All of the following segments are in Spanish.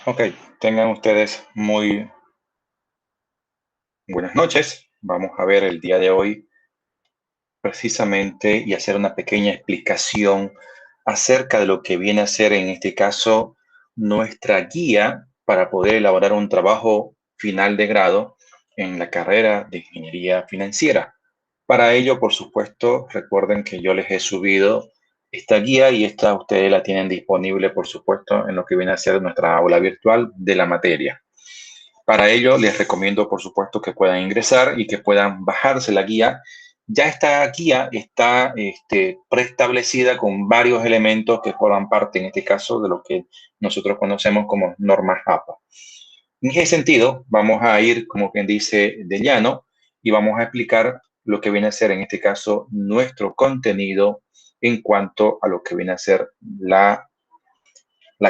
Ok, tengan ustedes muy buenas noches. Vamos a ver el día de hoy precisamente y hacer una pequeña explicación acerca de lo que viene a ser en este caso nuestra guía para poder elaborar un trabajo final de grado en la carrera de ingeniería financiera. Para ello, por supuesto, recuerden que yo les he subido esta guía y esta ustedes la tienen disponible, por supuesto, en lo que viene a ser nuestra aula virtual de la materia. Para ello, les recomiendo, por supuesto, que puedan ingresar y que puedan bajarse la guía. Ya esta guía está preestablecida con varios elementos que forman parte, en este caso, de lo que nosotros conocemos como normas APA. En ese sentido, vamos a ir, como quien dice, de llano y vamos a explicar lo que viene a ser, en este caso, nuestro contenido en cuanto a lo que viene a ser la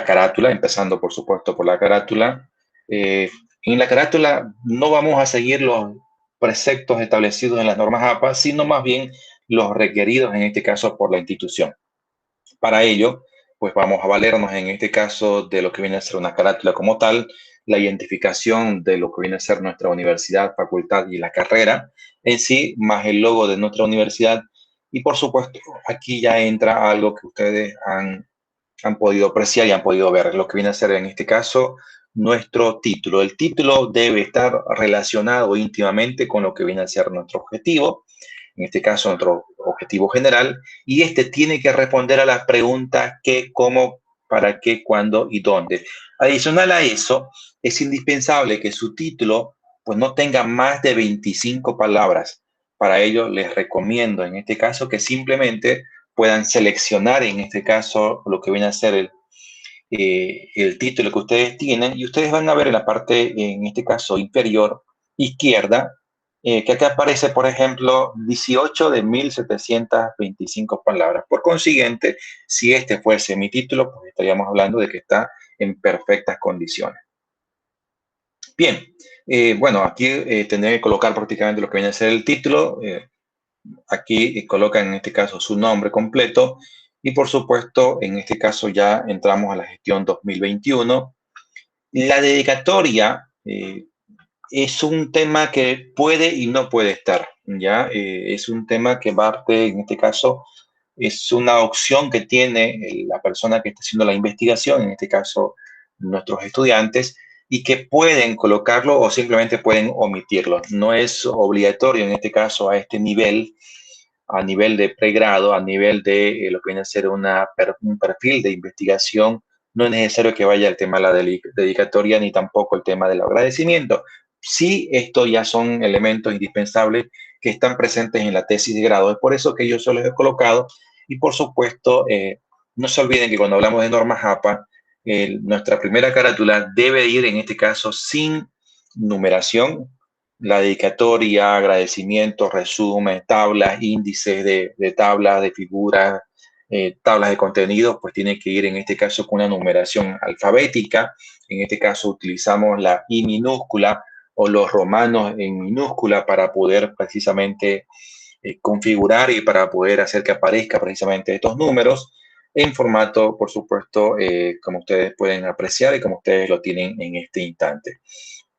carátula, empezando por supuesto por la carátula. En la carátula no vamos a seguir los preceptos establecidos en las normas APA, sino más bien los requeridos en este caso por la institución. Para ello, pues vamos a valernos en este caso de lo que viene a ser una carátula como tal, la identificación de lo que viene a ser nuestra universidad, facultad y la carrera en sí, más el logo de nuestra universidad. Y por supuesto, aquí ya entra algo que ustedes han podido apreciar y han podido ver lo que viene a ser en este caso nuestro título. El título debe estar relacionado íntimamente con lo que viene a ser nuestro objetivo, en este caso nuestro objetivo general, y este tiene que responder a las preguntas qué, cómo, para qué, cuándo y dónde. Adicional a eso, es indispensable que su título pues no tenga más de 25 palabras. Para ello les recomiendo en este caso que simplemente puedan seleccionar en este caso lo que viene a ser el título que ustedes tienen y ustedes van a ver en la parte, en este caso inferior izquierda, que acá aparece, por ejemplo, 18 de 1725 palabras. Por consiguiente, si este fuese mi título, pues estaríamos hablando de que está en perfectas condiciones. Bien, bueno, aquí tendré que colocar prácticamente lo que viene a ser el título. Aquí colocan en este caso su nombre completo y por supuesto en este caso ya entramos a la gestión 2021. La dedicatoria es un tema que puede y no puede estar, ¿ya? Es un tema que parte, en este caso, es una opción que tiene la persona que está haciendo la investigación, en este caso nuestros estudiantes, y que pueden colocarlo o simplemente pueden omitirlo. No es obligatorio en este caso a nivel de pregrado, a nivel de lo que viene a ser un perfil de investigación, no es necesario que vaya el tema de la dedicatoria ni tampoco el tema del agradecimiento. Sí, esto ya son elementos indispensables que están presentes en la tesis de grado. Es por eso que yo se los he colocado y por supuesto, no se olviden que cuando hablamos de normas APA, nuestra primera carátula debe ir en este caso sin numeración, la dedicatoria, agradecimientos, resumen, tablas, índices de tablas, de figuras, tablas de contenido, pues tiene que ir en este caso con una numeración alfabética. En este caso utilizamos la I minúscula o los romanos en minúscula para poder precisamente configurar y para poder hacer que aparezca precisamente estos números en formato, por supuesto, como ustedes pueden apreciar y como ustedes lo tienen en este instante.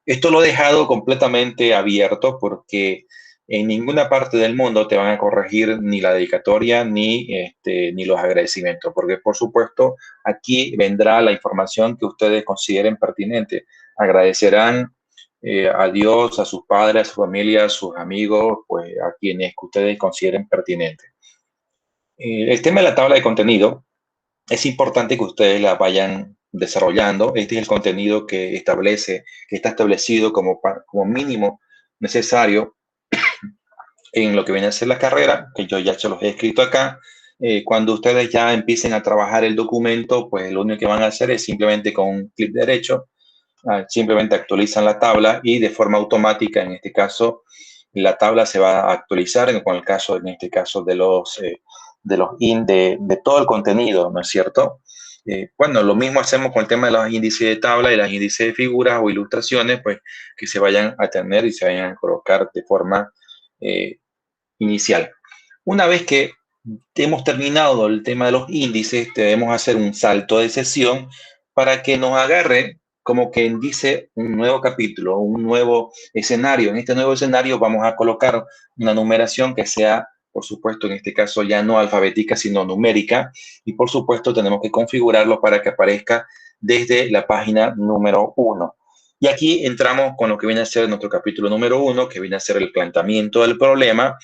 Esto lo he dejado completamente abierto porque en ninguna parte del mundo te van a corregir ni la dedicatoria ni los agradecimientos, porque por supuesto aquí vendrá la información que ustedes consideren pertinente. Agradecerán a Dios, a sus padres, a su familia, a sus amigos, pues a quienes que ustedes consideren pertinentes. El tema de la tabla de contenido es importante que ustedes la vayan desarrollando. Este es el contenido que que está establecido como mínimo necesario en lo que viene a ser la carrera, que yo ya se los he escrito acá. Cuando ustedes ya empiecen a trabajar el documento, pues lo único que van a hacer es simplemente con un clic derecho, simplemente actualizan la tabla y de forma automática, en este caso, la tabla se va a actualizar en este caso de todo el contenido, ¿no es cierto? Bueno, lo mismo hacemos con el tema de los índices de tabla y los índices de figuras o ilustraciones, pues que se vayan a tener y se vayan a colocar de forma eh, inicial. Una vez que hemos terminado el tema de los índices, debemos hacer un salto de sesión para que nos agarre como quien dice, un nuevo capítulo, un nuevo escenario. En este nuevo escenario vamos a colocar una numeración que sea, por supuesto, en este caso ya no alfabética, sino numérica. Y por supuesto tenemos que configurarlo para que aparezca desde la página número 1. Y aquí entramos con lo que viene a ser nuestro capítulo número 1, que viene a ser el planteamiento del problema.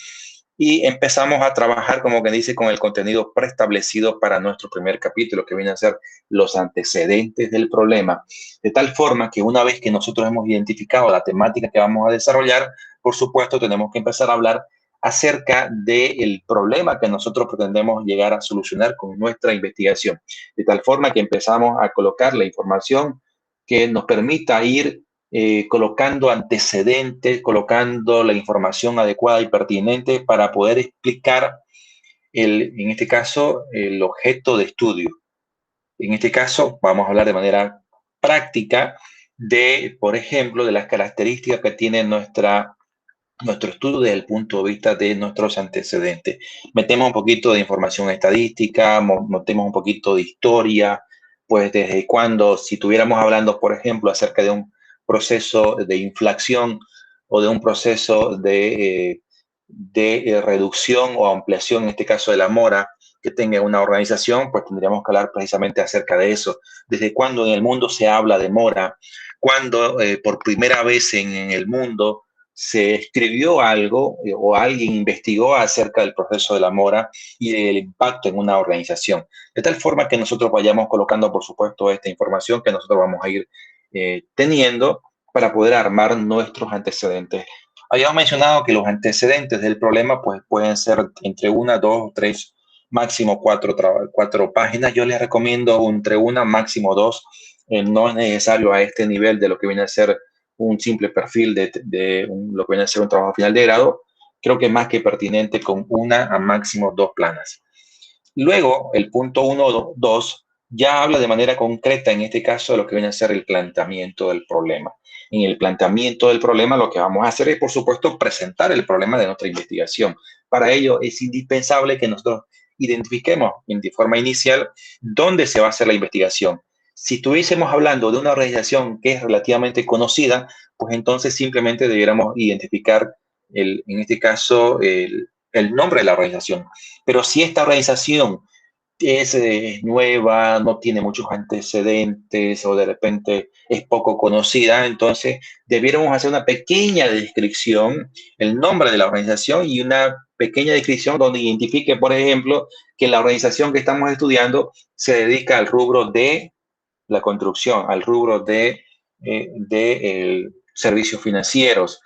Y empezamos a trabajar, como que dice, con el contenido preestablecido para nuestro primer capítulo, que viene a ser los antecedentes del problema. De tal forma que una vez que nosotros hemos identificado la temática que vamos a desarrollar, por supuesto, tenemos que empezar a hablar acerca del problema que nosotros pretendemos llegar a solucionar con nuestra investigación. De tal forma que empezamos a colocar la información que nos permita ir colocando antecedentes, colocando la información adecuada y pertinente para poder explicar, en este caso, el objeto de estudio. En este caso, vamos a hablar de manera práctica de, por ejemplo, de las características que tiene nuestro estudio desde el punto de vista de nuestros antecedentes. Metemos un poquito de información estadística, metemos un poquito de historia, pues desde cuando, si estuviéramos hablando, por ejemplo, acerca de un proceso de inflación o de un proceso de reducción o ampliación, en este caso de la mora, que tenga una organización, pues tendríamos que hablar precisamente acerca de eso. Desde cuándo en el mundo se habla de mora, cuándo por primera vez en el mundo se escribió algo o alguien investigó acerca del proceso de la mora y del impacto en una organización. De tal forma que nosotros vayamos colocando, por supuesto, esta información que nosotros vamos a ir teniendo para poder armar nuestros antecedentes. Habíamos mencionado que los antecedentes del problema pues, pueden ser entre una, dos, tres, máximo cuatro páginas. Yo les recomiendo entre una, máximo dos. No es necesario a este nivel de lo que viene a ser un simple perfil lo que viene a ser un trabajo final de grado. Creo que es más que pertinente con una a máximo dos planas. Luego, el punto 1, 2 ya habla de manera concreta, en este caso, de lo que viene a ser el planteamiento del problema. En el planteamiento del problema, lo que vamos a hacer es, por supuesto, presentar el problema de nuestra investigación. Para ello, es indispensable que nosotros identifiquemos de forma inicial dónde se va a hacer la investigación. Si estuviésemos hablando de una organización que es relativamente conocida, pues entonces simplemente debiéramos identificar, en este caso, el nombre de la organización. Pero si esta organización es nueva, no tiene muchos antecedentes o de repente es poco conocida, entonces debiéramos hacer una pequeña descripción, el nombre de la organización y una pequeña descripción donde identifique, por ejemplo, que la organización que estamos estudiando se dedica al rubro de la construcción, al rubro de servicios financieros,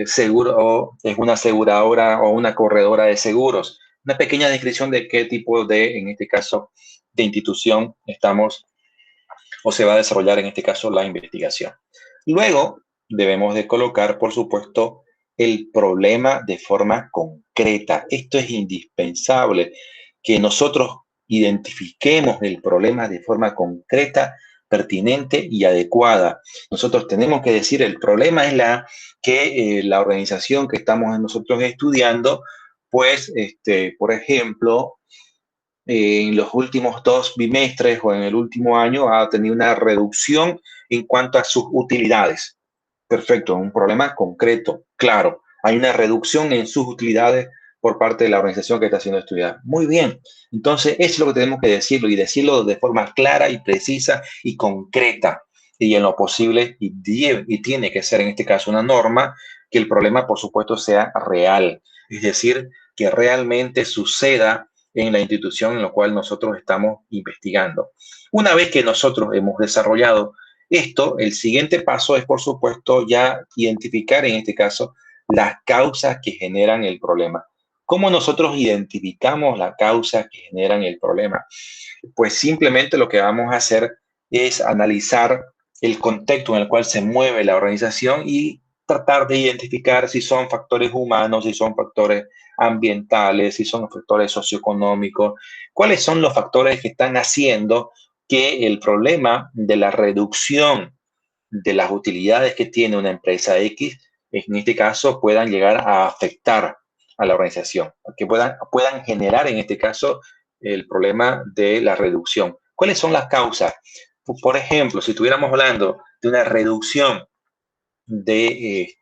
seguro, o es una aseguradora o una corredora de seguros. Una pequeña descripción de qué tipo de, en este caso, de institución estamos o se va a desarrollar en este caso la investigación. Luego debemos de colocar, por supuesto, el problema de forma concreta. Esto es indispensable, que nosotros identifiquemos el problema de forma concreta, pertinente y adecuada. Nosotros tenemos que decir, el problema es que la organización que estamos nosotros estudiando, pues, por ejemplo, en los últimos dos bimestres o en el último año ha tenido una reducción en cuanto a sus utilidades. Perfecto, un problema concreto, claro. Hay una reducción en sus utilidades por parte de la organización que está siendo estudiada. Muy bien, entonces eso es lo que tenemos que decirlo y decirlo de forma clara y precisa y concreta y en lo posible y tiene que ser en este caso una norma que el problema por supuesto sea real, es decir, que realmente suceda en la institución en la cual nosotros estamos investigando. Una vez que nosotros hemos desarrollado esto, el siguiente paso es, por supuesto, ya identificar en este caso las causas que generan el problema. ¿Cómo nosotros identificamos las causas que generan el problema? Pues simplemente lo que vamos a hacer es analizar el contexto en el cual se mueve la organización y tratar de identificar si son factores humanos, si son factores ambientales, si son factores socioeconómicos, cuáles son los factores que están haciendo que el problema de la reducción de las utilidades que tiene una empresa X, en este caso, puedan llegar a afectar a la organización, que puedan generar, en este caso, el problema de la reducción. ¿Cuáles son las causas? Por ejemplo, si estuviéramos hablando de una reducción de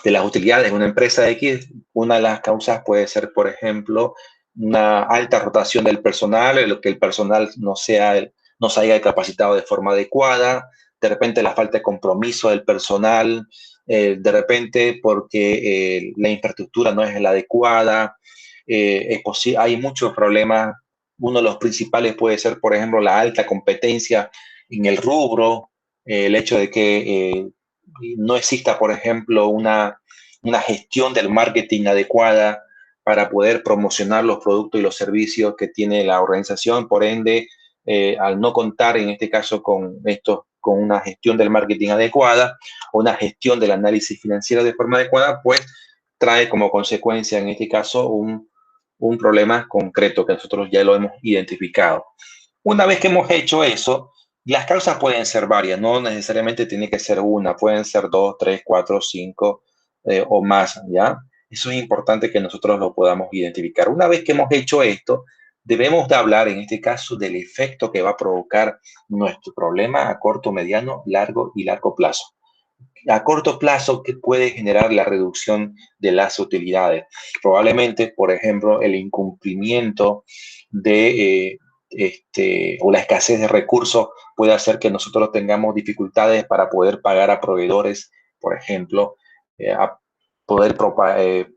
las utilidades de una empresa X, una de las causas puede ser, por ejemplo, una alta rotación del personal, en lo que el personal no se haya capacitado de forma adecuada, de repente la falta de compromiso del personal, de repente porque la infraestructura no es la adecuada, hay muchos problemas. Uno de los principales puede ser, por ejemplo, la alta competencia en el rubro, el hecho de que no exista, por ejemplo, una gestión del marketing adecuada para poder promocionar los productos y los servicios que tiene la organización. Por ende, al no contar en este caso con una gestión del marketing adecuada o una gestión del análisis financiero de forma adecuada, pues trae como consecuencia en este caso un problema concreto que nosotros ya lo hemos identificado. Una vez que hemos hecho eso, las causas pueden ser varias, no necesariamente tiene que ser una, pueden ser dos, tres, cuatro, cinco o más, ¿ya? Eso es importante que nosotros lo podamos identificar. Una vez que hemos hecho esto, debemos de hablar en este caso del efecto que va a provocar nuestro problema a corto, mediano, largo y largo plazo. A corto plazo, ¿qué puede generar la reducción de las utilidades? Probablemente, por ejemplo, el incumplimiento o la escasez de recursos puede hacer que nosotros tengamos dificultades para poder pagar a proveedores, por ejemplo, a poder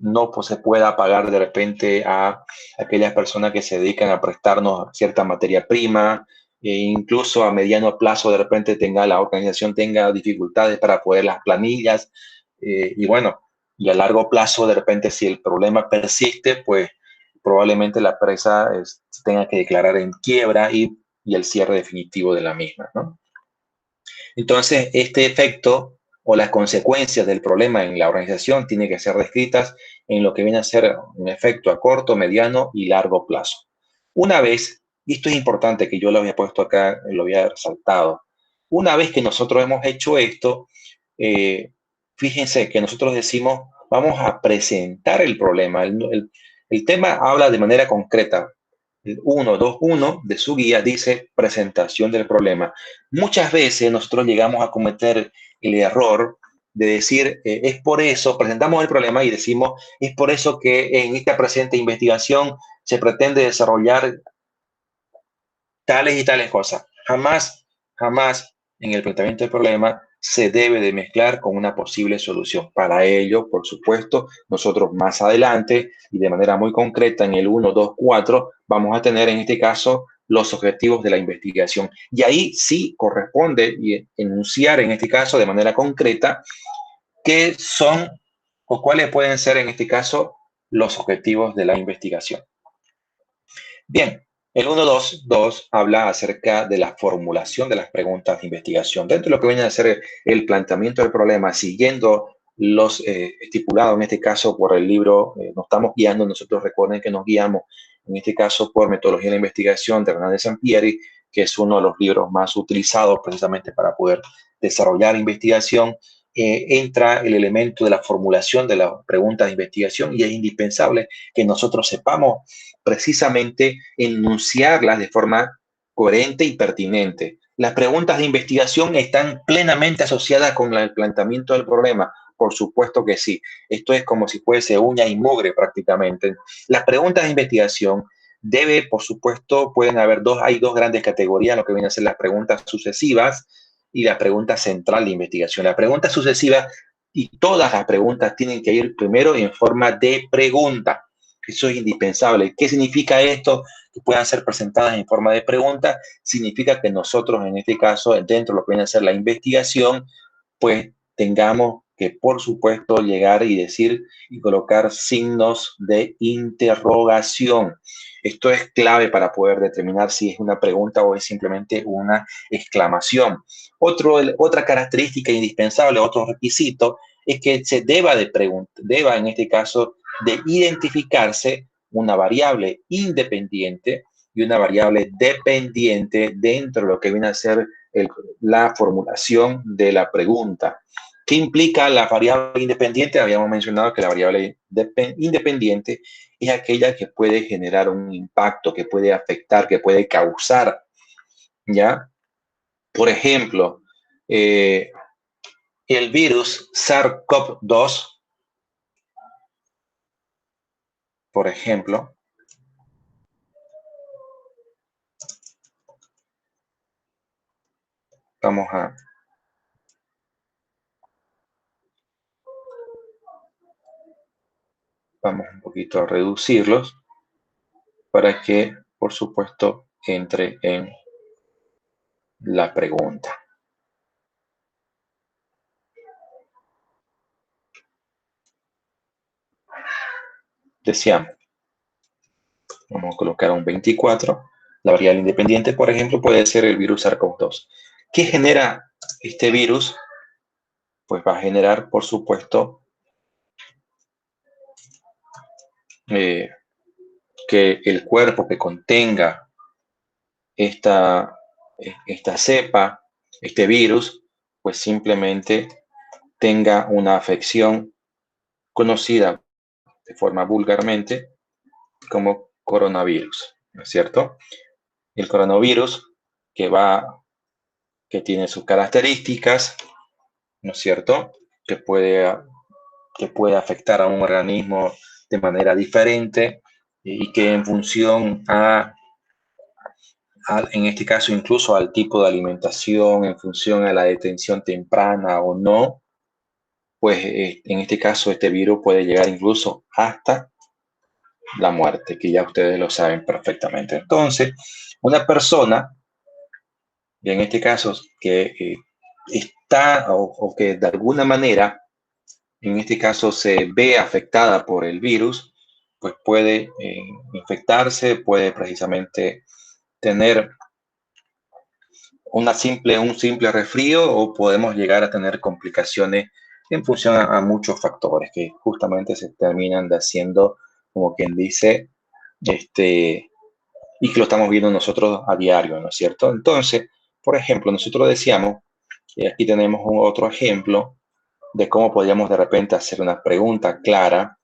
no se pueda pagar de repente a aquellas personas que se dedican a prestarnos cierta materia prima, incluso a mediano plazo de repente la organización tenga dificultades para poder las planillas, y bueno, y a largo plazo de repente si el problema persiste, pues probablemente la empresa tenga que declarar en quiebra y el cierre definitivo de la misma, ¿no? Entonces, este efecto o las consecuencias del problema en la organización tienen que ser descritas en lo que viene a ser un efecto a corto, mediano y largo plazo. Una vez, y esto es importante que yo lo había puesto acá, lo había resaltado, una vez que nosotros hemos hecho esto, fíjense que nosotros decimos, vamos a presentar el problema. El tema habla de manera concreta. El 1.2.1 de su guía dice presentación del problema. Muchas veces nosotros llegamos a cometer el error de decir, es por eso, presentamos el problema y decimos, es por eso que en esta presente investigación se pretende desarrollar tales y tales cosas. Jamás, jamás en el planteamiento del problema se debe de mezclar con una posible solución. Para ello, por supuesto, nosotros más adelante y de manera muy concreta en el 1, 2, 4 vamos a tener en este caso los objetivos de la investigación. Y ahí sí corresponde enunciar en este caso de manera concreta qué son o cuáles pueden ser en este caso los objetivos de la investigación. Bien, el 1.2.2 habla acerca de la formulación de las preguntas de investigación. Dentro de lo que viene a ser el planteamiento del problema, siguiendo los estipulados en este caso por el libro, nos estamos guiando, nosotros recuerden que nos guiamos en este caso por Metodología de la Investigación de Hernández Sampieri, que es uno de los libros más utilizados precisamente para poder desarrollar investigación. Entra el elemento de la formulación de las preguntas de investigación y es indispensable que nosotros sepamos precisamente enunciarlas de forma coherente y pertinente. Las preguntas de investigación están plenamente asociadas con el planteamiento del problema. Por supuesto que sí. Esto es como si fuese uña y mugre prácticamente. Las preguntas de investigación por supuesto, hay dos grandes categorías, lo que vienen a ser las preguntas sucesivas y la pregunta central de investigación. La pregunta sucesiva y todas las preguntas tienen que ir primero en forma de pregunta. Eso es indispensable. ¿Qué significa esto? Que puedan ser presentadas en forma de pregunta. Significa que nosotros, en este caso, dentro de lo que viene a ser la investigación, pues tengamos que, por supuesto, llegar y decir y colocar signos de interrogación. Esto es clave para poder determinar si es una pregunta o es simplemente una exclamación. Otra característica indispensable, otro requisito, es que se deba en este caso, de identificarse una variable independiente y una variable dependiente dentro de lo que viene a ser la formulación de la pregunta. ¿Qué implica la variable independiente? Habíamos mencionado que la variable independiente es aquella que puede generar un impacto, que puede afectar, que puede causar, ¿ya? Por ejemplo, el virus SARS-CoV-2, por ejemplo, vamos un poquito a reducirlos para que, por supuesto, entre en la pregunta. Decíamos, vamos a colocar un 24. La variable independiente, por ejemplo, puede ser el virus SARS-CoV-2. ¿Qué genera este virus? Pues va a generar, por supuesto, que el cuerpo que contenga esta cepa, este virus, pues simplemente tenga una afección conocida de forma vulgarmente como coronavirus, ¿no es cierto? El coronavirus que tiene sus características, ¿no es cierto? Que puede afectar a un organismo de manera diferente y que en función en este caso incluso al tipo de alimentación, en función a la detención temprana o no, pues en este caso este virus puede llegar incluso hasta la muerte, que ya ustedes lo saben perfectamente. Entonces, una persona, y en este caso que está o que de alguna manera, en este caso se ve afectada por el virus, pues puede infectarse, puede precisamente tener un simple resfrío o podemos llegar a tener complicaciones en función a muchos factores que justamente se terminan de haciendo, como quien dice, y que lo estamos viendo nosotros a diario, ¿no es cierto? Entonces, por ejemplo, nosotros decíamos, y aquí tenemos otro ejemplo de cómo podríamos de repente hacer una pregunta clara.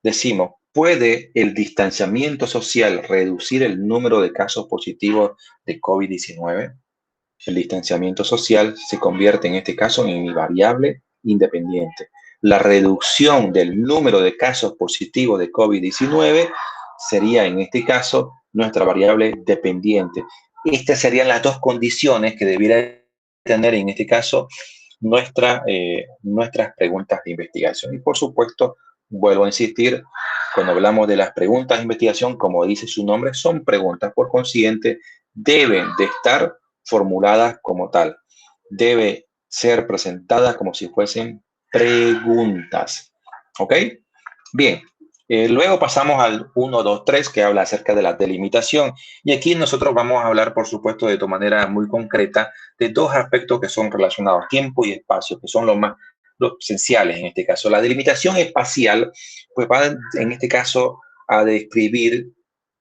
Decimos, ¿puede el distanciamiento social reducir el número de casos positivos de COVID-19? El distanciamiento social se convierte en este caso en mi variable independiente. La reducción del número de casos positivos de COVID-19 sería en este caso nuestra variable dependiente. Estas serían las dos condiciones que debiera tener en este caso nuestras preguntas de investigación. Y por supuesto, vuelvo a insistir, cuando hablamos de las preguntas de investigación, como dice su nombre, son preguntas, por consiguiente, deben de estar formuladas como tal. Debe ser presentada como si fuesen preguntas. ¿Ok? Bien. Luego pasamos al 1, 2, 3, que habla acerca de la delimitación. Y aquí nosotros vamos a hablar, por supuesto, de manera muy concreta de dos aspectos que son relacionados, tiempo y espacio, que son los esenciales en este caso. La delimitación espacial, pues va en este caso a describir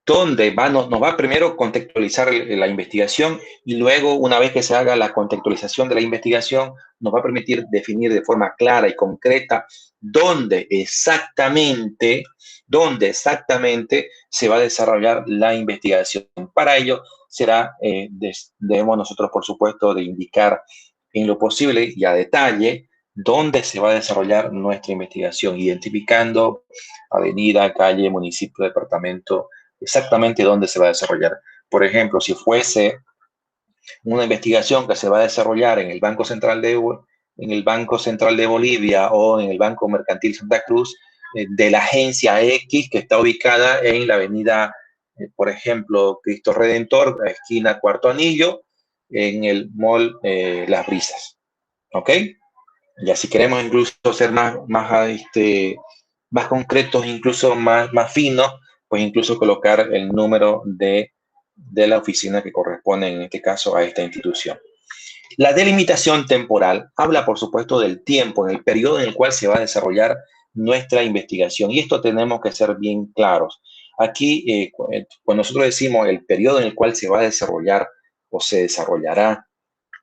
donde nos va primero a contextualizar la investigación y luego, una vez que se haga la contextualización de la investigación, nos va a permitir definir de forma clara y concreta dónde exactamente se va a desarrollar la investigación. Para ello, debemos nosotros, por supuesto, de indicar en lo posible y a detalle dónde se va a desarrollar nuestra investigación, identificando avenida, calle, municipio, departamento, exactamente dónde se va a desarrollar. Por ejemplo, si fuese una investigación que se va a desarrollar en el Banco Central de Bolivia o en el Banco Mercantil Santa Cruz, de la agencia X que está ubicada en la avenida, por ejemplo, Cristo Redentor, esquina Cuarto Anillo, en el mall Las Brisas. ¿Ok? Ya si queremos incluso ser más concretos, incluso más finos, pues incluso colocar el número de la oficina que corresponde en este caso a esta institución. La delimitación temporal habla, por supuesto, del tiempo, en el periodo en el cual se va a desarrollar nuestra investigación. Y esto tenemos que ser bien claros. Aquí, cuando nosotros decimos el periodo en el cual se va a desarrollar o se desarrollará,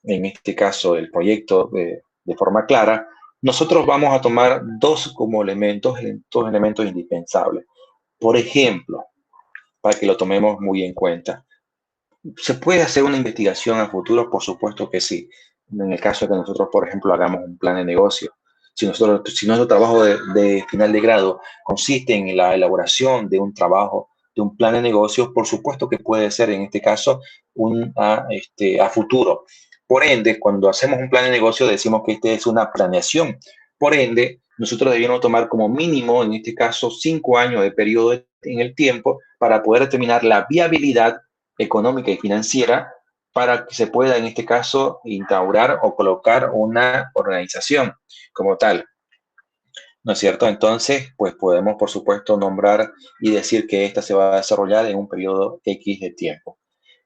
en este caso, el proyecto de forma clara, nosotros vamos a tomar dos elementos indispensables. Por ejemplo, para que lo tomemos muy en cuenta, ¿Se puede hacer una investigación a futuro? Por supuesto que sí. En el caso de que nosotros, por ejemplo, hagamos un plan de negocio. Si nuestro trabajo de final de grado consiste en la elaboración de un trabajo, de un plan de negocios, por supuesto que puede ser en este caso a futuro. Por ende, cuando hacemos un plan de negocio decimos que este es una planeación. Por ende, nosotros debemos tomar como mínimo, en este caso, 5 años de periodo en el tiempo para poder determinar la viabilidad económica y financiera para que se pueda, en este caso, instaurar o colocar una organización como tal, ¿no es cierto? Entonces, pues podemos, por supuesto, nombrar y decir que esta se va a desarrollar en un periodo X de tiempo.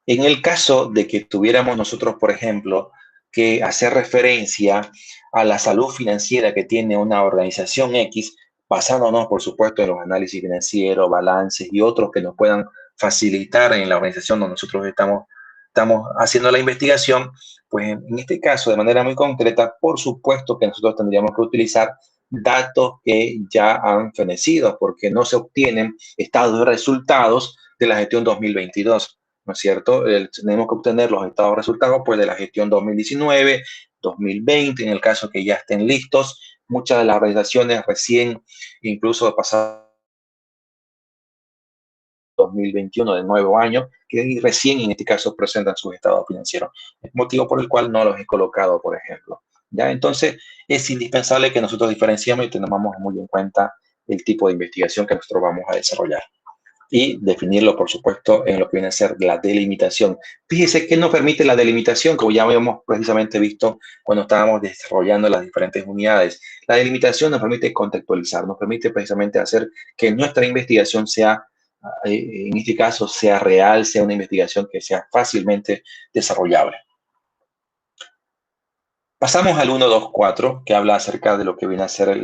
En el caso de que tuviéramos nosotros, por ejemplo, que hacer referencia a la salud financiera que tiene una organización X, basándonos, por supuesto, en los análisis financieros, balances y otros que nos puedan facilitar en la organización donde nosotros estamos haciendo la investigación, pues en este caso, de manera muy concreta, por supuesto que nosotros tendríamos que utilizar datos que ya han fenecido, porque no se obtienen estados de resultados de la gestión 2022. ¿No es cierto? Tenemos que obtener los estados de resultados pues, de la gestión 2019, 2020, en el caso que ya estén listos. Muchas de las organizaciones recién, incluso pasaron 2021 del nuevo año, que recién en este caso presentan sus estados financieros. Es motivo por el cual no los he colocado, por ejemplo. ¿Ya? Entonces, es indispensable que nosotros diferenciemos y tengamos muy en cuenta el tipo de investigación que nosotros vamos a desarrollar y definirlo, por supuesto, en lo que viene a ser la delimitación. Fíjese que nos permite la delimitación, como ya habíamos precisamente visto cuando estábamos desarrollando las diferentes unidades. La delimitación nos permite contextualizar, nos permite precisamente hacer que nuestra investigación sea, en este caso, sea real, sea una investigación que sea fácilmente desarrollable. Pasamos al 1.2.4, que habla acerca de lo que viene a ser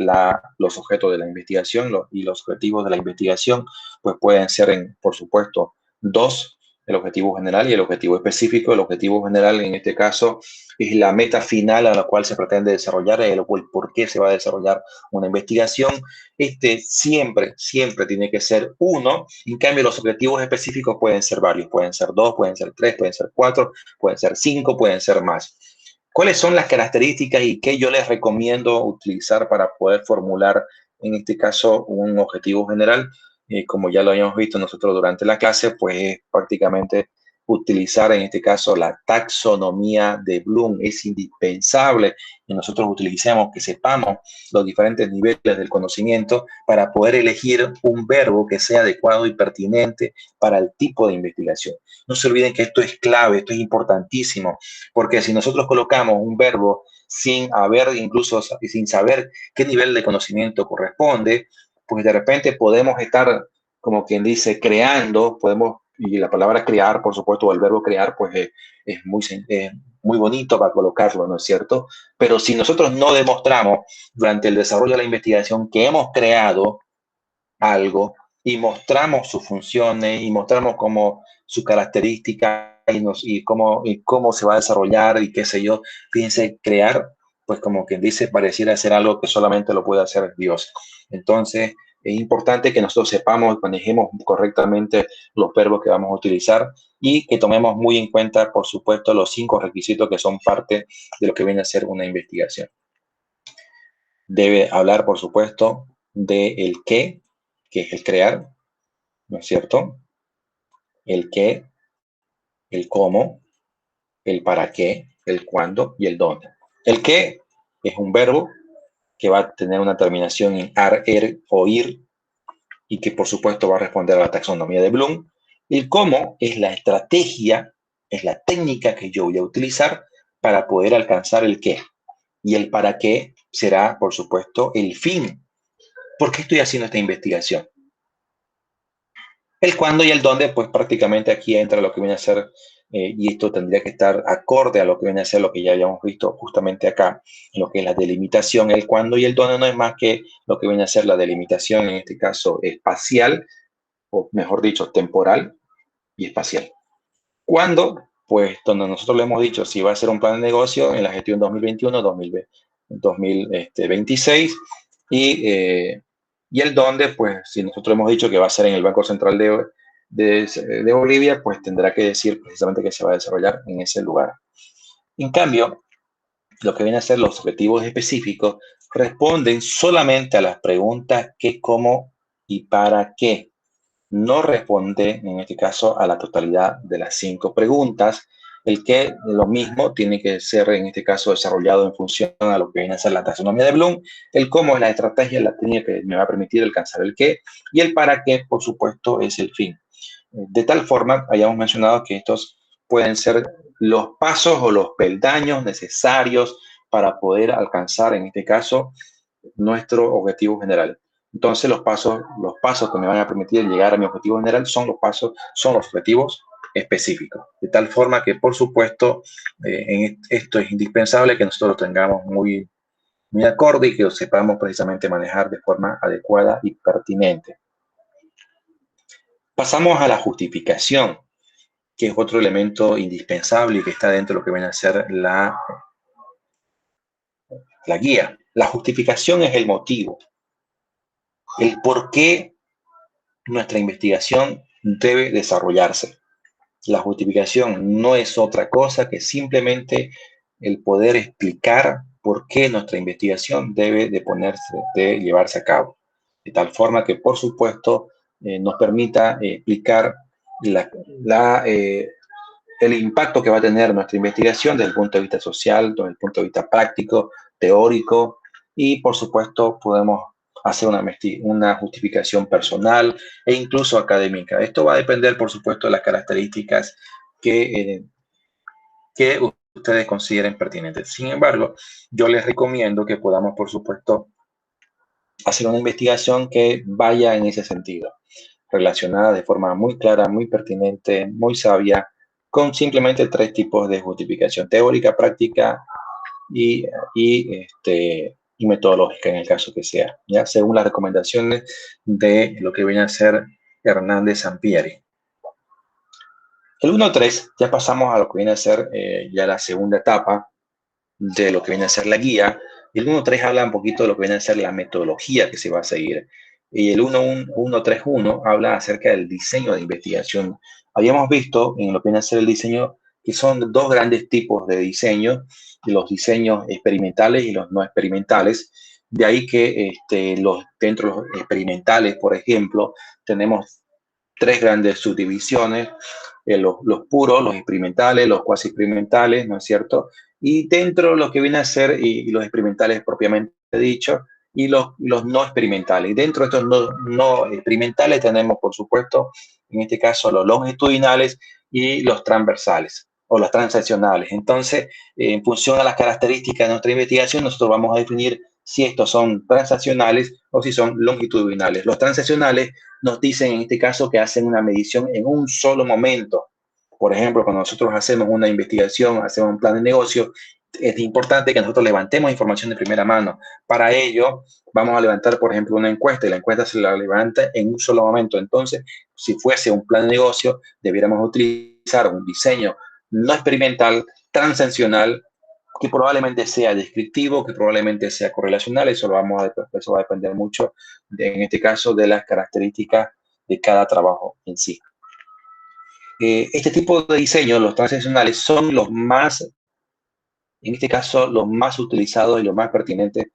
los objetos de la investigación y los objetivos de la investigación, pues pueden ser, por supuesto, dos, el objetivo general y el objetivo específico. El objetivo general, en este caso, es la meta final a la cual se pretende desarrollar, el por qué se va a desarrollar una investigación. Este siempre tiene que ser uno. En cambio, los objetivos específicos pueden ser varios, pueden ser dos, pueden ser tres, pueden ser cuatro, pueden ser cinco, pueden ser más. ¿Cuáles son las características y qué yo les recomiendo utilizar para poder formular, en este caso, un objetivo general? Como ya lo habíamos visto nosotros durante la clase, pues es prácticamente utilizar, en este caso, la taxonomía de Bloom. Es indispensable que nosotros utilicemos, que sepamos los diferentes niveles del conocimiento para poder elegir un verbo que sea adecuado y pertinente para el tipo de investigación. No se olviden que esto es clave, esto es importantísimo, porque si nosotros colocamos un verbo sin haber, incluso sin saber qué nivel de conocimiento corresponde, pues de repente podemos estar, como quien dice, creando, y la palabra crear, por supuesto, o el verbo crear, pues muy bonito para colocarlo, ¿no es cierto? Pero si nosotros no demostramos durante el desarrollo de la investigación que hemos creado algo y mostramos sus funciones y mostramos cómo su característica y cómo se va a desarrollar y qué sé yo, fíjense, crear, pues como quien dice, pareciera ser algo que solamente lo puede hacer Dios. Entonces, es importante que nosotros sepamos y manejemos correctamente los verbos que vamos a utilizar y que tomemos muy en cuenta, por supuesto, los 5 requisitos que son parte de lo que viene a ser una investigación. Debe hablar, por supuesto, de el qué, que es el crear, ¿no es cierto? El qué, el cómo, el para qué, el cuándo y el dónde. El qué es un verbo que va a tener una terminación en ar, er o ir y que por supuesto va a responder a la taxonomía de Bloom. El cómo es la estrategia, es la técnica que yo voy a utilizar para poder alcanzar el qué. Y el para qué será, por supuesto, el fin. ¿Por qué estoy haciendo esta investigación? El cuándo y el dónde, pues prácticamente aquí entra lo que viene a ser, y esto tendría que estar acorde a lo que viene a ser lo que ya habíamos visto justamente acá, en lo que es la delimitación. El cuándo y el dónde no es más que lo que viene a ser la delimitación, en este caso espacial, o mejor dicho, temporal y espacial. ¿Cuándo? Pues donde nosotros le hemos dicho si va a ser un plan de negocio en la gestión 2021, 2026 y el dónde, pues si nosotros hemos dicho que va a ser en el Banco Central de Bolivia, pues tendrá que decir precisamente que se va a desarrollar en ese lugar. En cambio, lo que vienen a ser los objetivos específicos responden solamente a las preguntas qué, cómo y para qué. No responde, en este caso, a la totalidad de las 5 preguntas. El que lo mismo tiene que ser, en este caso, desarrollado en función a lo que viene a ser la taxonomía de Bloom. El cómo es la estrategia, la técnica que me va a permitir alcanzar el qué. Y el para qué, por supuesto, es el fin. De tal forma, hayamos mencionado que estos pueden ser los pasos o los peldaños necesarios para poder alcanzar, en este caso, nuestro objetivo general. Entonces, los pasos que me van a permitir llegar a mi objetivo general son los objetivos específicos. De tal forma que, por supuesto, esto es indispensable que nosotros lo tengamos muy, muy acorde y que lo sepamos precisamente manejar de forma adecuada y pertinente. Pasamos a la justificación, que es otro elemento indispensable y que está dentro de lo que viene a ser la guía. La justificación es el motivo, el por qué nuestra investigación debe desarrollarse. La justificación no es otra cosa que simplemente el poder explicar por qué nuestra investigación debe de llevarse a cabo. De tal forma que, por supuesto, nos permita explicar el impacto que va a tener nuestra investigación desde el punto de vista social, desde el punto de vista práctico, teórico, y por supuesto podemos hacer una justificación personal e incluso académica. Esto va a depender, por supuesto, de las características que ustedes consideren pertinentes. Sin embargo, yo les recomiendo que podamos, por supuesto, hacer una investigación que vaya en ese sentido, relacionada de forma muy clara, muy pertinente, muy sabia, con simplemente 3 tipos de justificación: teórica, práctica y metodológica, en el caso que sea, ¿ya? Según las recomendaciones de lo que viene a ser Hernández Sampieri. El 1.3 ya pasamos a lo que viene a ser ya la segunda etapa de lo que viene a ser la guía. El 1.3 habla un poquito de lo que viene a ser la metodología que se va a seguir. Y el 1.3.1 habla acerca del diseño de investigación. Habíamos visto en lo que viene a ser el diseño que son 2 grandes tipos de diseño, los diseños experimentales y los no experimentales. De ahí que dentro de los experimentales, por ejemplo, tenemos 3 grandes subdivisiones: los puros, los experimentales, los cuasi experimentales, ¿no es cierto? Y dentro de lo que viene a ser y los experimentales propiamente dicho, y los no experimentales. Y dentro de estos no experimentales tenemos, por supuesto, en este caso, los longitudinales y los transversales o los transaccionales. Entonces, en función a las características de nuestra investigación, nosotros vamos a definir si estos son transaccionales o si son longitudinales. Los transaccionales nos dicen en este caso que hacen una medición en un solo momento. Por ejemplo, cuando nosotros hacemos una investigación, hacemos un plan de negocio, es importante que nosotros levantemos información de primera mano. Para ello, vamos a levantar, por ejemplo, una encuesta y la encuesta se la levanta en un solo momento. Entonces, si fuese un plan de negocio, debiéramos utilizar un diseño no experimental, transaccional, que probablemente sea descriptivo, que probablemente sea correlacional. Eso va a depender mucho, en este caso, de las características de cada trabajo en sí. Este tipo de diseños, los transaccionales, son los más, en este caso, los más utilizados y los más pertinentes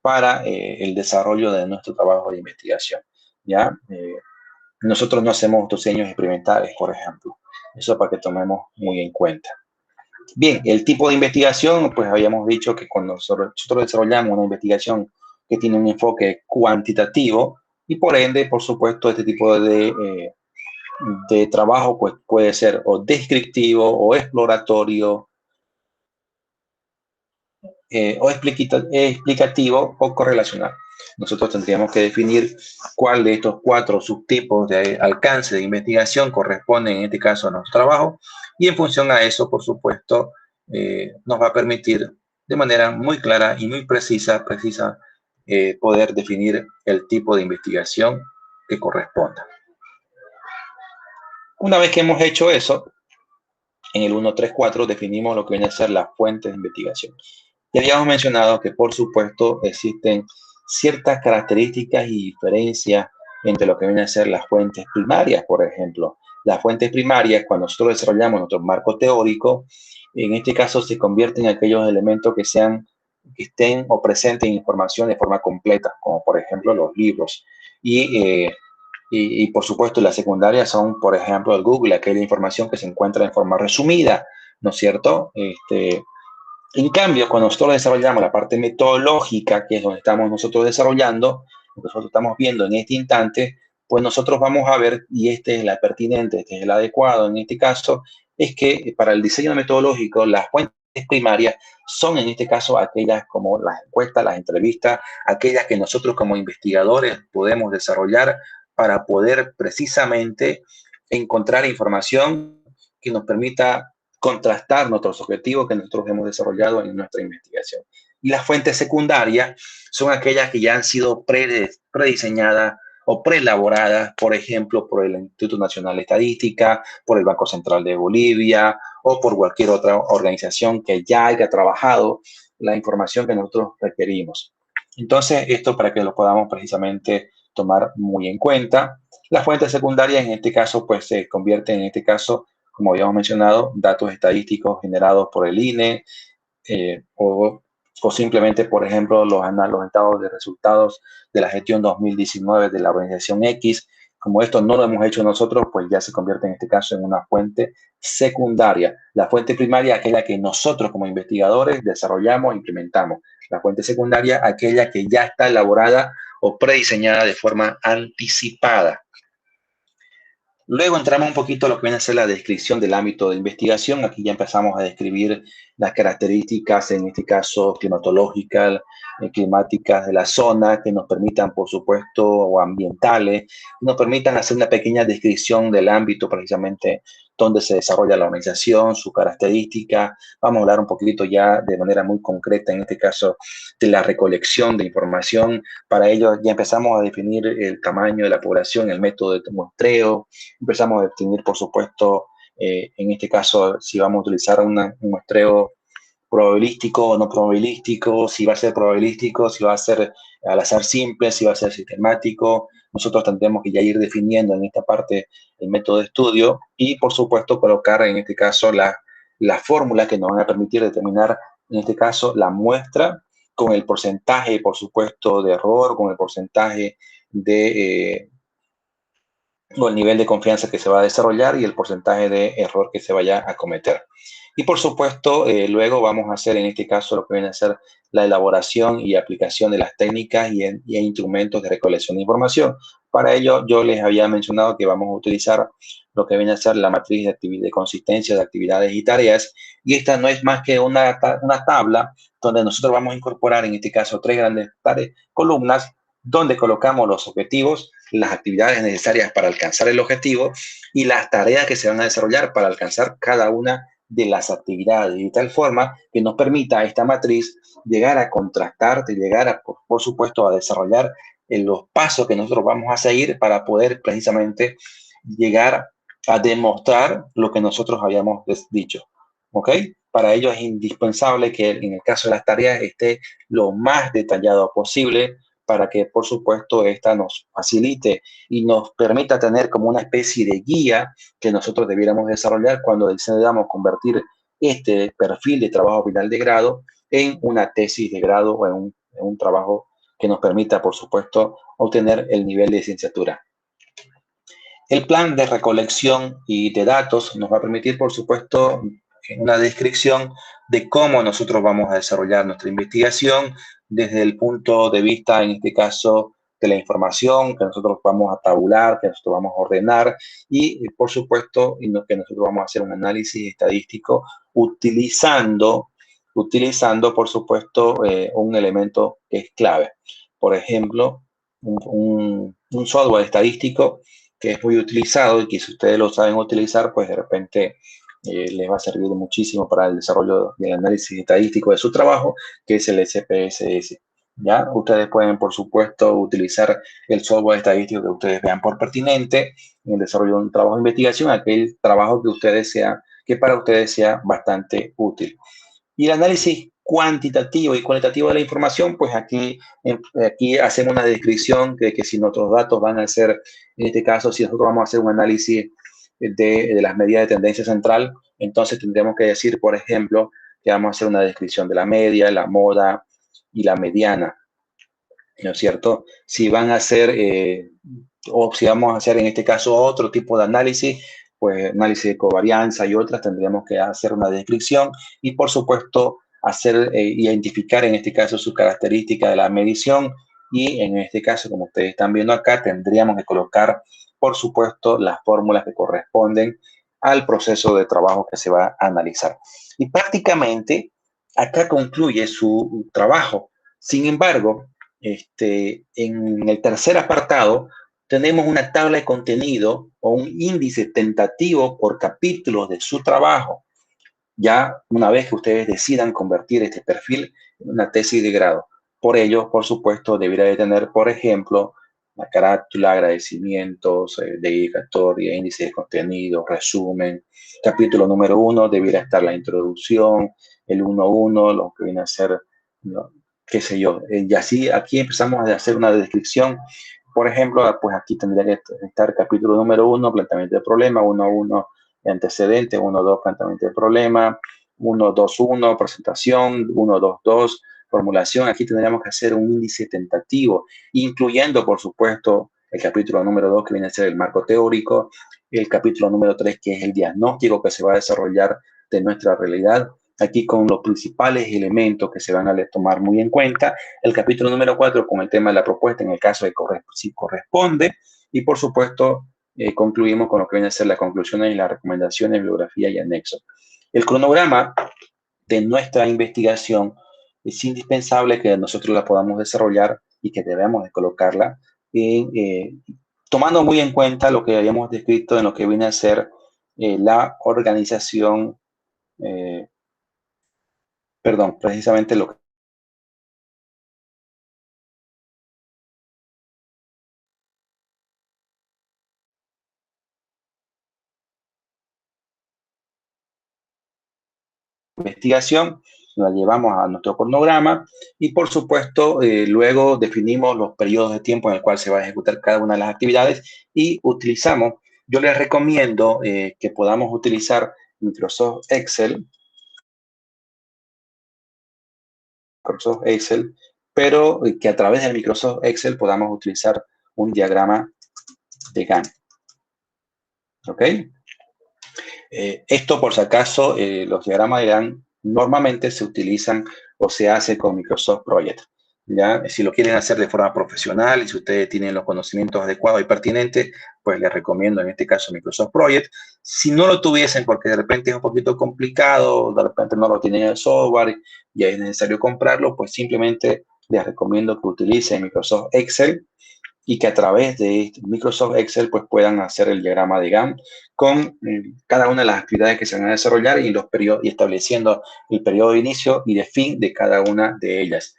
para el desarrollo de nuestro trabajo de investigación, ¿ya? Nosotros no hacemos diseños experimentales, por ejemplo. Eso para que tomemos muy en cuenta. Bien, el tipo de investigación, pues habíamos dicho que cuando nosotros desarrollamos una investigación que tiene un enfoque cuantitativo y por ende, por supuesto, este tipo de trabajo pues, puede ser o descriptivo o exploratorio o explicativo o correlacional. Nosotros tendríamos que definir cuál de estos 4 subtipos de alcance de investigación corresponden en este caso a nuestro trabajo, y en función a eso, por supuesto, nos va a permitir de manera muy clara y muy precisa poder definir el tipo de investigación que corresponda. Una vez que hemos hecho eso, en el 1.3.4 definimos lo que viene a ser las fuentes de investigación. Ya habíamos mencionado que, por supuesto, existen ciertas características y diferencias entre lo que vienen a ser las fuentes primarias, por ejemplo. Las fuentes primarias, cuando nosotros desarrollamos nuestro marco teórico, en este caso se convierten en aquellos elementos que estén o presenten información de forma completa, como por ejemplo los libros. Y, eh, por supuesto, las secundarias son, por ejemplo, el Google, aquella información que se encuentra en forma resumida, ¿no es cierto? En cambio, cuando nosotros desarrollamos la parte metodológica, que es donde estamos nosotros desarrollando, lo que nosotros estamos viendo en este instante, pues nosotros vamos a ver, y este es la pertinente, este es el adecuado en este caso, es que para el diseño metodológico, las fuentes primarias son en este caso aquellas como las encuestas, las entrevistas, aquellas que nosotros como investigadores podemos desarrollar para poder precisamente encontrar información que nos permita contrastar nuestros objetivos que nosotros hemos desarrollado en nuestra investigación. Y las fuentes secundarias son aquellas que ya han sido prediseñadas o preelaboradas, por ejemplo, por el Instituto Nacional de Estadística, por el Banco Central de Bolivia o por cualquier otra organización que ya haya trabajado la información que nosotros requerimos. Entonces, esto para que lo podamos precisamente tomar muy en cuenta. Las fuentes secundarias en este caso, pues se convierten en este caso, como habíamos mencionado, datos estadísticos generados por el INE eh, o, o, simplemente, por ejemplo, los estados de resultados de la gestión 2019 de la organización X. Como esto no lo hemos hecho nosotros, pues ya se convierte en este caso en una fuente secundaria. La fuente primaria, aquella que nosotros como investigadores desarrollamos e implementamos. La fuente secundaria, aquella que ya está elaborada o prediseñada de forma anticipada. Luego entramos un poquito a lo que viene a ser la descripción del ámbito de investigación. Aquí ya empezamos a describir las características, en este caso climatológicas, climáticas de la zona, que nos permitan, por supuesto, o ambientales, nos permitan hacer una pequeña descripción del ámbito precisamente donde se desarrolla la organización, su característica. Vamos a hablar un poquito ya de manera muy concreta, en este caso, de la recolección de información. Para ello ya empezamos a definir el tamaño de la población, el método de muestreo. Empezamos a definir, por supuesto, en este caso, si vamos a utilizar un muestreo probabilístico o no probabilístico, si va a ser probabilístico, si va a ser al azar simple, si va a ser sistemático. Nosotros tendremos que ya ir definiendo en esta parte el método de estudio y, por supuesto, colocar en este caso la fórmula que nos van a permitir determinar, en este caso, la muestra con el porcentaje, por supuesto, de error, con el porcentaje o el nivel de confianza que se va a desarrollar y el porcentaje de error que se vaya a cometer. Y por supuesto, luego vamos a hacer en este caso lo que viene a ser la elaboración y aplicación de las técnicas y instrumentos de recolección de información. Para ello, yo les había mencionado que vamos a utilizar lo que viene a ser la matriz de consistencia de actividades y tareas. Y esta no es más que una tabla donde nosotros vamos a incorporar, en este caso, tres grandes columnas donde colocamos los objetivos, las actividades necesarias para alcanzar el objetivo y las tareas que se van a desarrollar para alcanzar cada una de las actividades, de tal forma que nos permita esta matriz llegar a contrastar, de llegar a, por supuesto, a desarrollar los pasos que nosotros vamos a seguir para poder precisamente llegar a demostrar lo que nosotros habíamos dicho. ¿Ok? Para ello es indispensable que en el caso de las tareas esté lo más detallado posible para que, por supuesto, esta nos facilite y nos permita tener como una especie de guía que nosotros debiéramos desarrollar cuando decidamos convertir este perfil de trabajo final de grado en una tesis de grado o en un trabajo que nos permita, por supuesto, obtener el nivel de licenciatura. El plan de recolección y de datos nos va a permitir, por supuesto, una descripción de cómo nosotros vamos a desarrollar nuestra investigación desde el punto de vista, en este caso, de la información que nosotros vamos a tabular, que nosotros vamos a ordenar y, por supuesto, que nosotros vamos a hacer un análisis estadístico utilizando, por supuesto, un elemento que es clave. Por ejemplo, un software estadístico que es muy utilizado y que si ustedes lo saben utilizar, pues de repente les va a servir muchísimo para el desarrollo del análisis estadístico de su trabajo, que es el SPSS. ¿Ya? Ustedes pueden, por supuesto, utilizar el software estadístico que ustedes vean por pertinente en el desarrollo de un trabajo de investigación, aquel trabajo que para ustedes sea bastante útil. Y el análisis cuantitativo y cualitativo de la información, pues aquí hacemos una descripción de que si nuestros datos van a ser, en este caso, si nosotros vamos a hacer un análisis de las medidas de tendencia central, entonces tendríamos que decir, por ejemplo, que vamos a hacer una descripción de la media, la moda y la mediana, ¿no es cierto? Si van a hacer, o si vamos a hacer en este caso otro tipo de análisis, pues análisis de covarianza y otras, tendríamos que hacer una descripción y por supuesto hacer, identificar en este caso su característica de la medición y en este caso, como ustedes están viendo acá, tendríamos que colocar, por supuesto, las fórmulas que corresponden al proceso de trabajo que se va a analizar. Y prácticamente acá concluye su trabajo. Sin embargo, en el tercer apartado tenemos una tabla de contenido o un índice tentativo por capítulos de su trabajo. Ya una vez que ustedes decidan convertir este perfil en una tesis de grado. Por ello, por supuesto, debería de tener, por ejemplo, la carátula, agradecimientos, dedicatoria, índice de contenido, resumen. Capítulo número 1 debería estar la introducción, el 1.1, lo que viene a ser, ¿no? Qué sé yo. Y así aquí empezamos a hacer una descripción. Por ejemplo, pues aquí tendría que estar capítulo número 1, planteamiento de problema, 1.1, antecedente, 1.2, planteamiento de problema, 1.2.1, presentación, 1.2.2, formulación. Aquí tendríamos que hacer un índice tentativo, incluyendo, por supuesto, el capítulo número 2, que viene a ser el marco teórico, el capítulo número 3, que es el diagnóstico que se va a desarrollar de nuestra realidad, aquí con los principales elementos que se van a tomar muy en cuenta, el capítulo número 4 con el tema de la propuesta en el caso de si corresponde, y por supuesto concluimos con lo que viene a ser las conclusiones y las recomendaciones, bibliografía y anexo. El cronograma de nuestra investigación es indispensable que nosotros la podamos desarrollar y que debemos de colocarla tomando muy en cuenta lo que habíamos descrito en lo que viene a ser la organización, perdón, precisamente lo que investigación, la llevamos a nuestro cronograma y por supuesto luego definimos los periodos de tiempo en el cual se va a ejecutar cada una de las actividades y utilizamos, yo les recomiendo que podamos utilizar Microsoft Excel, pero que a través de Microsoft Excel podamos utilizar un diagrama de Gantt. ¿Ok? Esto, por si acaso, los diagramas de Gantt normalmente se utilizan o se hace con Microsoft Project. ¿Ya? Si lo quieren hacer de forma profesional y si ustedes tienen los conocimientos adecuados y pertinentes, pues les recomiendo en este caso Microsoft Project. Si no lo tuviesen porque de repente es un poquito complicado, de repente no lo tienen en el software y es necesario comprarlo, pues simplemente les recomiendo que utilicen Microsoft Excel y que a través de Microsoft Excel pues puedan hacer el diagrama de Gantt con cada una de las actividades que se van a desarrollar y los periodos y estableciendo el periodo de inicio y de fin de cada una de ellas.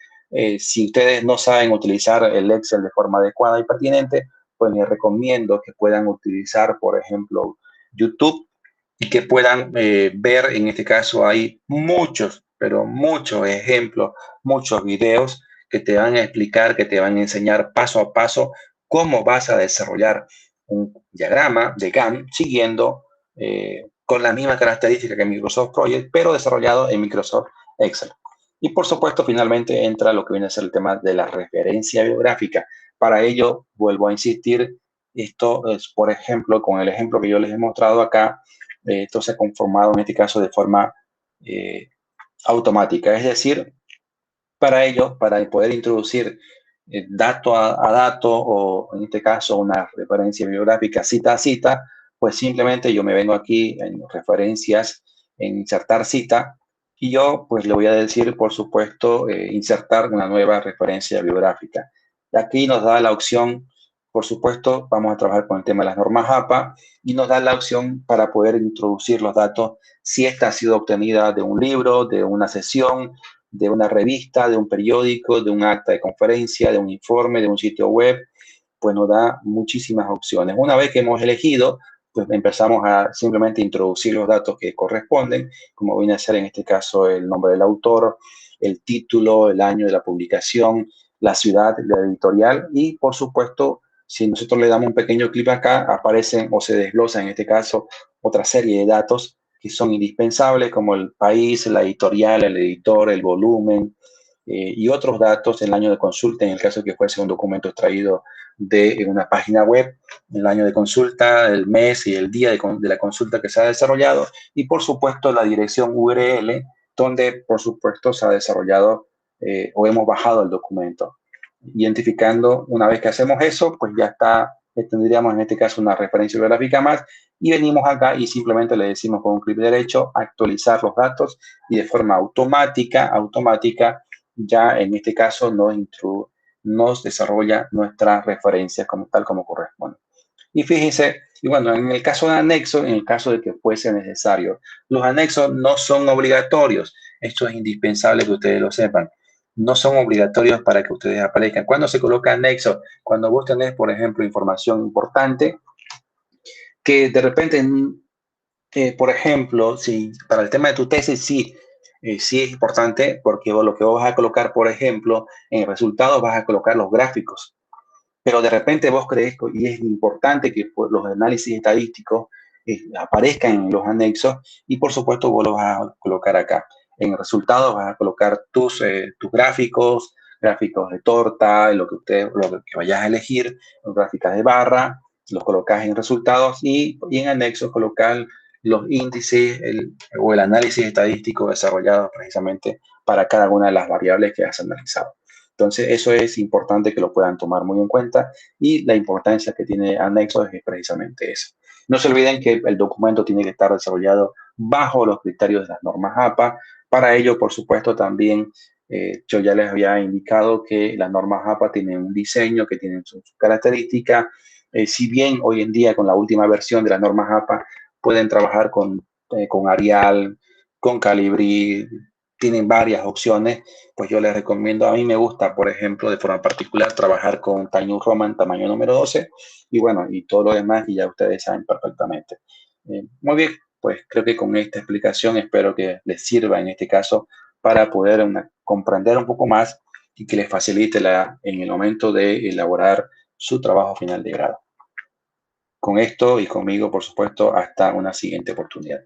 Si ustedes no saben utilizar el Excel de forma adecuada y pertinente, pues les recomiendo que puedan utilizar, por ejemplo, YouTube y que puedan ver, en este caso hay muchos, pero muchos ejemplos, muchos videos que te van a explicar, que te van a enseñar paso a paso cómo vas a desarrollar un diagrama de Gantt siguiendo con la misma característica que Microsoft Project, pero desarrollado en Microsoft Excel. Y por supuesto, finalmente entra lo que viene a ser el tema de la referencia bibliográfica. Para ello, vuelvo a insistir, esto es, por ejemplo, con el ejemplo que yo les he mostrado acá, esto se ha conformado en este caso de forma automática. Es decir, para ello, para poder introducir dato a dato o en este caso una referencia bibliográfica cita a cita, pues simplemente yo me vengo aquí en referencias, en insertar cita y yo pues le voy a decir, por supuesto, insertar una nueva referencia bibliográfica. Aquí nos da la opción, por supuesto, vamos a trabajar con el tema de las normas APA y nos da la opción para poder introducir los datos si esta ha sido obtenida de un libro, de una sesión, de una revista, de un periódico, de un acta de conferencia, de un informe, de un sitio web, pues nos da muchísimas opciones. Una vez que hemos elegido, pues empezamos a simplemente introducir los datos que corresponden, como viene a ser en este caso el nombre del autor, el título, el año de la publicación, la ciudad, la editorial y, por supuesto, si nosotros le damos un pequeño clic acá, aparecen o se desglosa en este caso otra serie de datos que son indispensables como el país, la editorial, el editor, el volumen y otros datos, el año de consulta en el caso de que fuese un documento extraído de una página web, el año de consulta, el mes y el día de la consulta que se ha desarrollado y por supuesto la dirección URL donde por supuesto se ha desarrollado o hemos bajado el documento. Identificando, una vez que hacemos eso, pues ya está, tendríamos en este caso una referencia bibliográfica más y venimos acá y simplemente le decimos con un clic derecho actualizar los datos y de forma automática ya en este caso nos desarrolla nuestras referencias como tal como corresponde. Y fíjense, y bueno, en el caso de anexo, en el caso de que fuese necesario, los anexos no son obligatorios. Esto es indispensable que ustedes lo sepan. No son obligatorios para que ustedes aparezcan. ¿Cuándo se coloca anexo? Cuando vos tenés, por ejemplo, información importante que de repente, por ejemplo, si para el tema de tu tesis, sí, sí es importante porque lo que vos vas a colocar, por ejemplo, en resultados vas a colocar los gráficos pero de repente vos crees, y es importante que pues, los análisis estadísticos aparezcan en los anexos y por supuesto vos los vas a colocar acá. En resultados vas a colocar tus gráficos, gráficos de torta, lo que vayas a elegir, los gráficas de barra, los colocas en resultados y en anexos colocar los índices o el análisis estadístico desarrollado precisamente para cada una de las variables que has analizado. Entonces, eso es importante que lo puedan tomar muy en cuenta y la importancia que tiene anexos es precisamente eso. No se olviden que el documento tiene que estar desarrollado bajo los criterios de las normas APA. Para ello, por supuesto, también yo ya les había indicado que las normas APA tienen un diseño que tienen sus características. Si bien hoy en día con la última versión de las normas APA pueden trabajar con Arial, con Calibri, tienen varias opciones, pues yo les recomiendo, a mí me gusta, por ejemplo, de forma particular, trabajar con Times New Roman tamaño número 12 y bueno, y todo lo demás y ya ustedes saben perfectamente. Muy bien, pues creo que con esta explicación espero que les sirva en este caso para poder comprender un poco más y que les facilite en el momento de elaborar su trabajo final de grado. Con esto y conmigo, por supuesto, hasta una siguiente oportunidad.